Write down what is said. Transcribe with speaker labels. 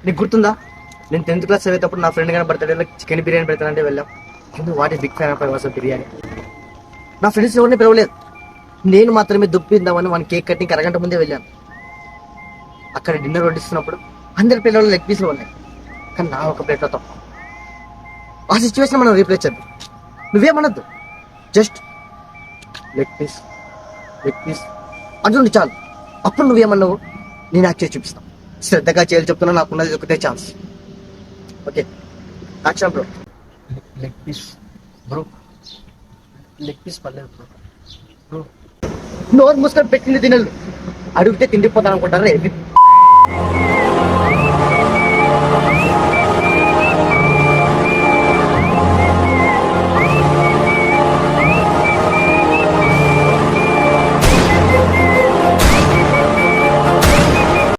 Speaker 1: నీకు గుర్తుందా, నేను 10th క్లాస్ చదివేటప్పుడు నా ఫ్రెండ్ గారి బర్త్డేలో చికెన్ బిర్యానీ పెడతానంటే వెళ్ళాం. What is big fan of was biryani. నా ఫ్రెండ్స్ ఎవరిని పిలవలేదు, నేను మాత్రమే దుప్పిద్దామని మన కేక్ కటింగ్ అరగంట ముందే వెళ్ళాను. అక్కడ డిన్నర్ వడ్డిస్తున్నప్పుడు అందరి పిల్లలు లెగ్ పీస్లు ఉన్నాయి, కానీ నా ఒక ప్లేట్లో తప్ప. ఆ సిచ్యువేషన్ మనం రీప్లేస్ చేద్దాం. నువ్వేమనద్దు, just leg piece leg piece అందులో చాలు. అప్పుడు నువ్వేమన్నావు, నేను యాక్ట్ చేసి చూపిస్తాను. శ్రద్ధగా చేయాలి చెప్తున్నా, నాకున్నది ఒకటే chance. Okay, action bro.
Speaker 2: Leg piece bro, leg piece పర్లేదు బ్రో. బ్రో
Speaker 1: నోరు మూసుకొని పెట్టింది తినలు, అడిగితే తిండిపోతాను అనుకుంటారా?